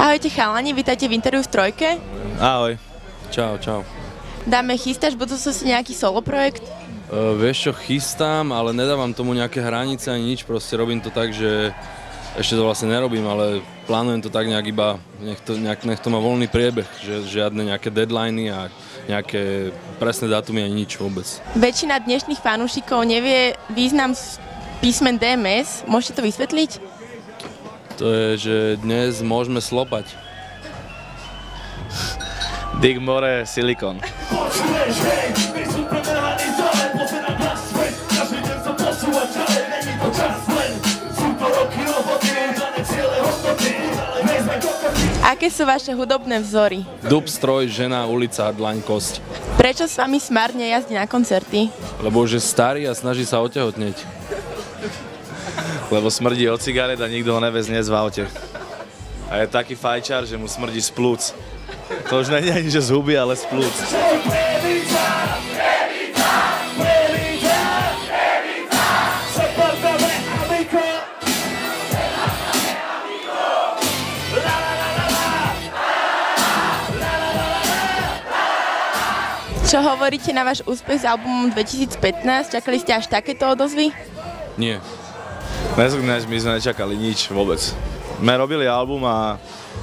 Ahojte chalani, vítajte v interviu v Trojke. Ahoj. Čau, čau. Dáme, chystáš v budúcnosti nejaký solo projekt? Vieš čo, chystám, ale nedávam tomu nejaké hranice ani nič, proste robím to tak, že ešte to vlastne nerobím, ale plánujem to tak nejak iba, nech to má voľný priebeh, že žiadne nejaké deadliny a nejaké presné dátumy ani nič vôbec. Väčšina dnešných fanúšikov nevie význam písmen DMS, môžete to vysvetliť? To je, že dnes môžeme slopať. Dig more silikon. Aké sú vaše hudobné vzory? Dub, stroj, žena, ulica, dlaň, kosť. Prečo s vami Smart nejazdí na koncerty? Lebo už je starý a snaží sa otehotneť. Lebo smrdí od cigaret a nikto ho neveznie v aute. A je taký fajčar, že mu smrdí z plúc. To už nie je ani že z huby, ale z plúc. Čo hovoríte na váš úspech s albumom 2015? Čakali ste až takéto odozvy? Nie. My sme nečakali nič vôbec. My robili album a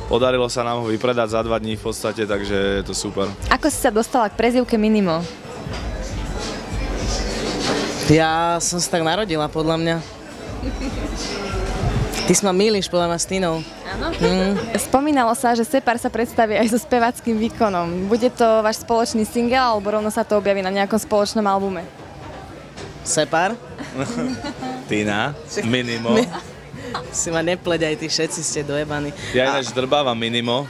podarilo sa nám ho vypredať za 2 dní v podstate, takže je to super. Ako si sa dostala k prezývke Minimo? Ja som sa tak narodila, podľa mňa. Ty si ma mýliš, podľa mňa s Tinou. Áno. Spomínalo sa, že Separ sa predstaví aj so speváckým výkonom. Bude to váš spoločný single, alebo rovno sa to objaví na nejakom spoločnom albume? Separ? Tina, Minimo. Si ma nepleť, aj ty všetci ste dojebaní. Ja ináč drbávam Minimo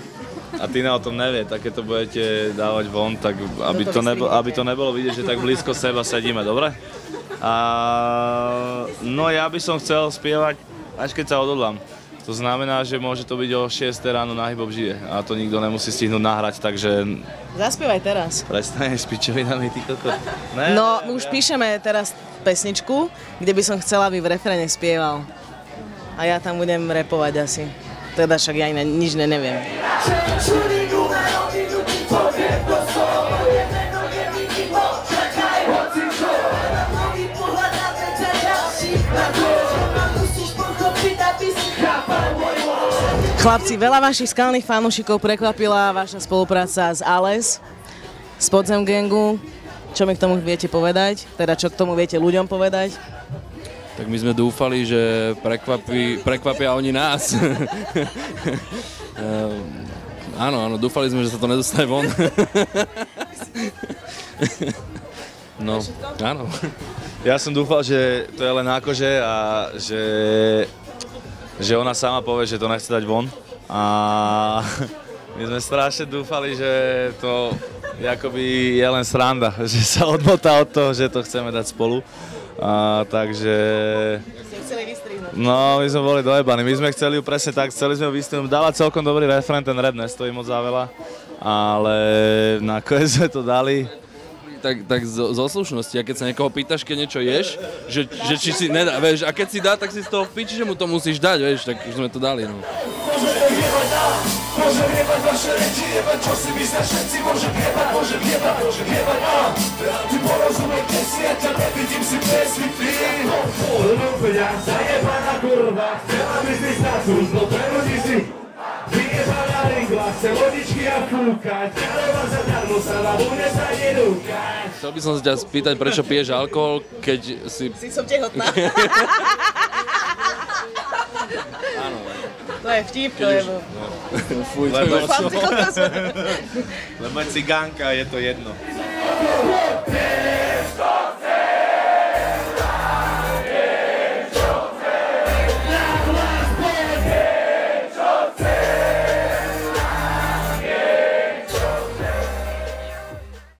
a Tina o tom nevie, tak keď to budete dávať von, tak aby to nebolo vidieť, že tak blízko seba sedíme, dobre? No ja by som chcel spievať, až keď sa odhodlám. To znamená, že môže to byť o 6 ráno na Hip Hop žije a to nikto nemusí stihnúť nahrať, takže... Zaspievaj teraz. Prestaneš s pičovinami, ty kokot. No, už píšeme teraz pesničku, kde by som chcela, aby v refréne spieval. A ja tam budem rapovať asi. Teda však ja nič neviem. Chlapci, veľa vašich skalných fanúšikov prekvapila vaša spolupráca s Ales, z Podzem Gangu. Čo mi k tomu viete povedať? Teda čo k tomu viete ľuďom povedať? Tak my sme dúfali, že prekvapia oni nás. Áno, dúfali sme, že sa to nedostane von. No, áno. Ja som dúfal, že to je len akože a že ona sama povie, že to nechce dať von. A my sme strašne dúfali, že to akoby je len sranda, že sa odmotá od toho, že to chceme dať spolu. Takže... No, my sme boli dojebaní, my sme chceli ju presne tak, chceli sme ju vystrihnúť, dávať celkom dobrý refrén, ten rap nestojí moc za veľa, ale nakoniec sme to dali. Tak zo slušnosti, a keď sa niekoho pýtaš, keď niečo ješ, že či si nedá, vieš, a keď si dá, tak si z toho v piči, že mu to musíš dať, vieš, tak už sme to dali, no. Môžem jebať vaše reči, jebať čo si myslia všetci, môžem jebať, ty porozumejte si, ja ťa nevidím si presvitý. Ľubňa, zajebaná kurva, chcela by si sa súzlo, prerodí si. Vyjebaná ringla, chce vodičky a fúkať, ďalova zadarmo sa vám bude sa nedúkať. Chcel by som sa ťa spýtať, prečo piješ alkohol, keď si... Si som tehotná. Áno. To je vtip, to je... Fuj, to je Lebo cigánka, je to jedno.